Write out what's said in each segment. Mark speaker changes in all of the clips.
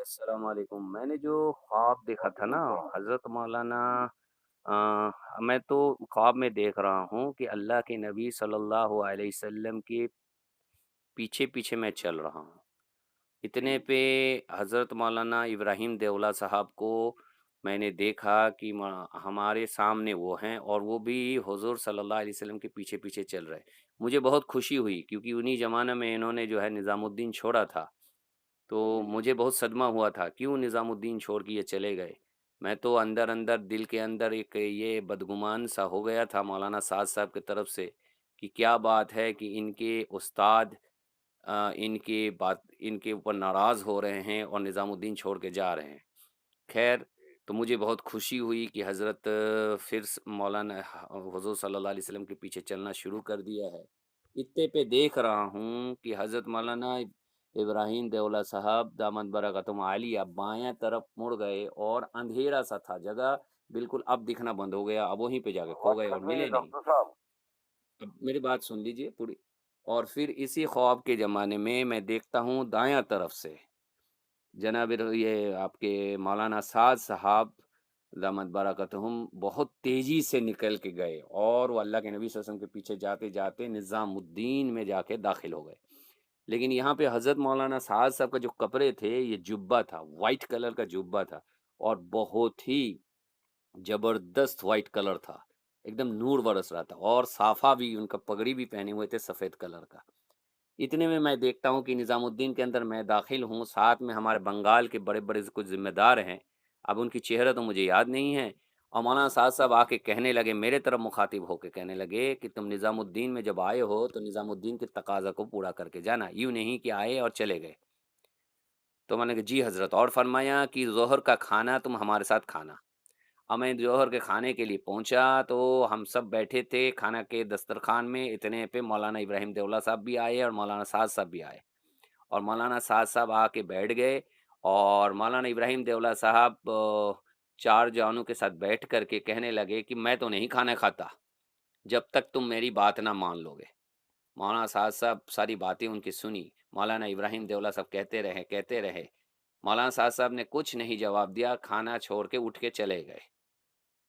Speaker 1: السلام علیکم۔ میں نے جو خواب دیکھا تھا نا حضرت مولانا، میں تو خواب میں دیکھ رہا ہوں کہ اللہ کے نبی صلی اللہ علیہ وسلم کے پیچھے پیچھے میں چل رہا ہوں۔ اتنے پہ حضرت مولانا ابراہیم دیولہ صاحب کو میں نے دیکھا کہ ہمارے سامنے وہ ہیں، اور وہ بھی حضور صلی اللہ علیہ وسلم کے پیچھے پیچھے چل رہے۔ مجھے بہت خوشی ہوئی کیونکہ انہی زمانہ میں انہوں نے جو ہے نظام الدین چھوڑا تھا، تو مجھے بہت صدمہ ہوا تھا کیوں نظام الدین چھوڑ کے یہ چلے گئے۔ میں تو اندر اندر دل کے اندر ایک یہ بدگمان سا ہو گیا تھا مولانا سعد صاحب کی طرف سے کہ کیا بات ہے کہ ان کے استاد ان کے اوپر ناراض ہو رہے ہیں اور نظام الدین چھوڑ کے جا رہے ہیں۔ خیر، تو مجھے بہت خوشی ہوئی کہ حضرت مولانا حضور صلی اللہ علیہ وسلم کے پیچھے چلنا شروع کر دیا ہے۔ اتنے پہ دیکھ رہا ہوں کہ حضرت مولانا ابراہیم دیولہ صاحب دامت برکاتہم عالیہ بائیں طرف مڑ گئے، اور اندھیرا سا تھا جگہ، بالکل اب دکھنا بند ہو گیا، اب وہیں پہ جا کے کھو گئے اور ملے نہیں۔ اب میری بات سن لیجئے پوری۔ اور پھر اسی خواب کے زمانے میں میں دیکھتا ہوں دایاں طرف سے جناب یہ آپ کے مولانا سعد صاحب دامت برکاتہم بہت تیزی سے نکل کے گئے، اور وہ اللہ کے نبی صلی اللہ علیہ وسلم کے پیچھے جاتے جاتے نظام الدین میں جا کے داخل ہو گئے۔ لیکن یہاں پہ حضرت مولانا سعد صاحب کا جو کپڑے تھے، یہ جبہ تھا، وائٹ کلر کا جبہ تھا، اور بہت ہی زبردست وائٹ کلر تھا، ایک دم نور برس رہا تھا، اور صافہ بھی ان کا پگڑی بھی پہنے ہوئے تھے سفید کلر کا۔ اتنے میں دیکھتا ہوں کہ نظام الدین کے اندر میں داخل ہوں، ساتھ میں ہمارے بنگال کے بڑے بڑے کچھ ذمہ دار ہیں، اب ان کی چہرہ تو مجھے یاد نہیں ہے، اور مولانا سعد صاحب آ کے کہنے لگے، میرے طرف مخاطب ہو کے کہنے لگے کہ تم نظام الدین میں جب آئے ہو تو نظام الدین کے تقاضا کو پورا کر کے جانا، یوں نہیں کہ آئے اور چلے گئے۔ تو میں نے کہا جی حضرت، اور فرمایا کہ ظہر کا کھانا تم ہمارے ساتھ کھانا۔ اب میں جوہر کے کھانے کے لیے پہنچا تو ہم سب بیٹھے تھے کھانا کے دسترخوان میں، اتنے پہ مولانا ابراہیم دیولہ صاحب بھی آئے اور مولانا سعد صاحب بھی آئے، اور مولانا سعد صاحب آ کے بیٹھ گئے، اور مولانا ابراہیم دیولہ صاحب چار جوانوں کے ساتھ بیٹھ کر کے کہنے لگے کہ میں تو نہیں کھانا کھاتا جب تک تم میری بات نہ مان لو گے۔ مولانا سعد صاحب ساری باتیں ان کی سنی، مولانا ابراہیم دیولہ صاحب کہتے رہے، مولانا سعد صاحب نے کچھ نہیں جواب دیا، کھانا چھوڑ کے اٹھ کے چلے گئے۔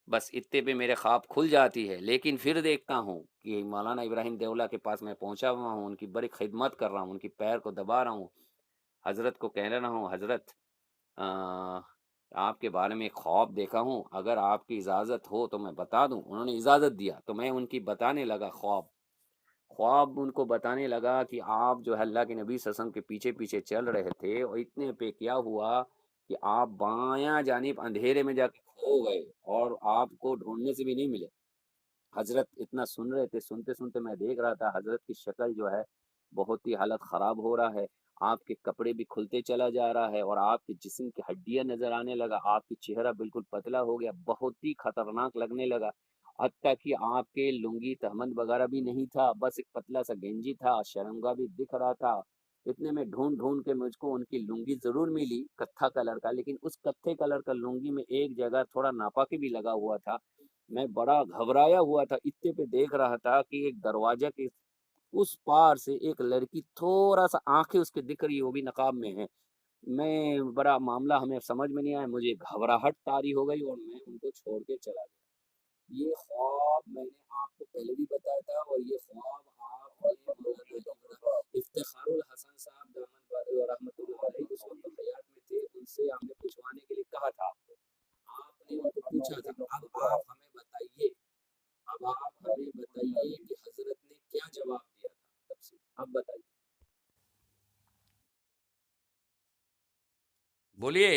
Speaker 1: بس اتنے پہ میرے خواب کھل جاتی ہے، لیکن پھر دیکھتا ہوں کہ مولانا ابراہیم دیولہ کے پاس میں پہنچا ہوا ہوں، ان کی بڑی خدمت کر رہا ہوں، ان کی پیر کو دبا رہا ہوں، حضرت کو کہہ رہا ہوں حضرت آپ کے بارے میں ایک خواب دیکھا ہوں، اگر آپ کی اجازت ہو تو میں بتا دوں۔ انہوں نے اجازت دیا تو میں ان کی بتانے لگا خواب ان کو بتانے لگا کہ آپ جو ہے اللہ کے نبی صلی اللہ علیہ وسلم کے پیچھے پیچھے چل رہے تھے، اور اتنے پہ کیا ہوا کہ آپ بایاں جانب اندھیرے میں جا کے کھو گئے، اور آپ کو ڈھونڈنے سے بھی نہیں ملے۔ حضرت اتنا سن رہے تھے، سنتے سنتے میں دیکھ رہا تھا حضرت کی شکل جو ہے بہت ہی حالت خراب ہو رہا ہے، آپ کے کپڑے بھی کھلتے چلا جا رہا ہے، اور آپ کے جسم کی ہڈیاں نظر آنے لگا، آپ کی چہرہ بالکل پتلا ہو گیا، بہت ہی خطرناک لگنے لگا، حتیٰ کہ آپ کے لنگی تہمند وغیرہ بھی نہیں تھا، بس ایک پتلا سا گنجی تھا، شرنگا بھی دکھ رہا تھا۔ اتنے میں ڈھونڈ ڈھونڈ کے مجھ کو ان کی لنگی ضرور ملی کتھا کلر کا، لیکن اس کتھے کلر کا لنگی میں ایک جگہ تھوڑا ناپاکی بھی لگا ہوا تھا۔ میں بڑا گھبرایا ہوا تھا، اتنے پہ دیکھ رہا تھا کہ ایک دروازہ کے اس پار سے ایک لڑکی تھوڑا سا آنکھیں اس کے دکھ رہی، وہ بھی نقاب میں ہے۔ میں بڑا معاملہ ہمیں سمجھ میں نہیں آیا، مجھے گھبراہٹ طاری ہو گئی، اور میں ان کو چھوڑ کے چلا گیا۔ یہ خواب میں نے آپ کو پہلے بھی بتایا تھا، اور یہ خواب آپ نے مولانا افتخار الحسن صاحب دامن رحمۃ اللہ علیہ اس وقت حیات میں تھے، ان سے ہم نے پوچھوانے کے لیے کہا تھا آپ کو، آپ نے ان کو پوچھا تھا۔ اب آپ ہمیں بتائیے کہ حضرت نے کیا جواب دیا تھا تب سے، اب بتائیے، بولیے۔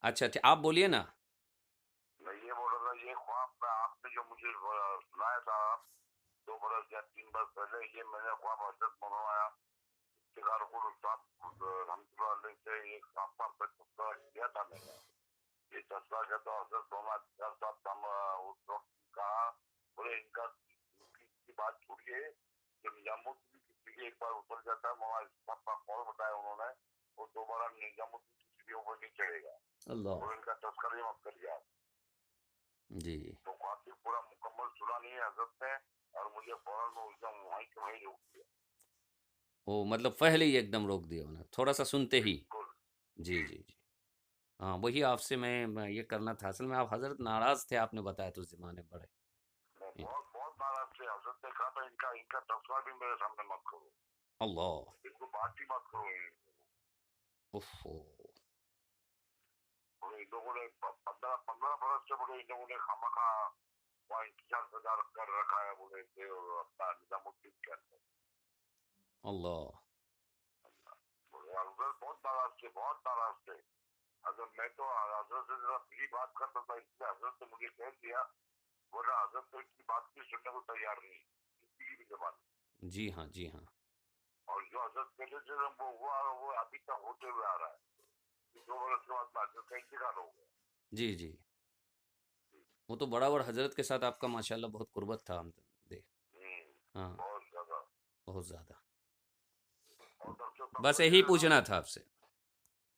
Speaker 1: اچھا اچھا، آپ بولیے نا۔ میں یہ بول رہا تھا، یہ خواب میں آپ نے جو مجھے سنایا تھا 2 برس یا 3 برس پہلے، یہ میں نے خواب حضرت مولانا افتخار صاحب رحمۃ اللہ علیہ سے ایک خواب پر تذکرہ کیا تھا میں نے۔ یہ تذکرہ کیا تو حضرت مولانا افتخار صاحب اس وقت کہا، بولے ان کا کی بات چھوڑیے کہ نظام الدین کسی کے ایک بار اتر جاتا ہے، مولانا صاحب کا قول بتایا انہوں نے، وہ دوبارہ نظام الدین کسی کے اوپر نہیں چڑھے گا، اللہ، اور ان کا تذکرہ مت کریے آپ۔ جی، تو خواب بھی پورا مکمل سنا نہیں ہے حضرت نے،
Speaker 2: اور مجھے فوراً وہ ایک دم وہیں کے وہیں روک دیا.
Speaker 1: وہ مطلب پہلے ہی ایک دم روک دیا انہیں تھوڑا سا سنتے ہی.
Speaker 2: بالکل.
Speaker 1: جی جی جی. ہاں وہی آپ سے میں یہ کرنا تھا اصل میں. آپ حضرت ناراض تھے آپ نے بتایا تو اس زمانے بڑے.
Speaker 2: میں بہت بہت ناراض تھے. حضرت نے کہا تھا ان کا تذکرہ بھی میرے سامنے مت کرو,
Speaker 1: اللہ.
Speaker 2: ان کو بات ہی مت کرو.
Speaker 1: اوفو.
Speaker 2: ان لوگوں نے 15 برس سے بولے ان لوگوں نے خامخواہ وہاں انتظار سجا کر رکھا ہے بولے تھے اپنا نظام الدین کے اندر.
Speaker 1: اللہ.
Speaker 2: حضرت بہت ناراض تھے, بہت ناراض تھے. حضرت میں تو حضرت سے ذرا فری بات کرتا تھا, اس لیے حضرت نے مجھے کہہ دیا, بولا حضرت تو اس کی بات بھی سننے کو تیار نہیں کسی کی بھی زبان.
Speaker 1: جی ہاں جی ہاں.
Speaker 2: اور جو حضرت کہتے تھے وہ ہوا وہ ابھی تک ہوتے ہوئے آ رہا ہے. 2 برس کے بعد حضرت کا انتقال ہو گیا.
Speaker 1: جی جی. وہ تو برابر حضرت کے ساتھ آپ کا ماشاءاللہ بہت قربت تھا ہم دیکھ. ہاں
Speaker 2: بہت زیادہ.
Speaker 1: بہت زیادہ.
Speaker 2: اور ڈاکٹر صاحب
Speaker 1: بس
Speaker 2: کوئی
Speaker 1: یہی پوچھنا تھا آپ سے.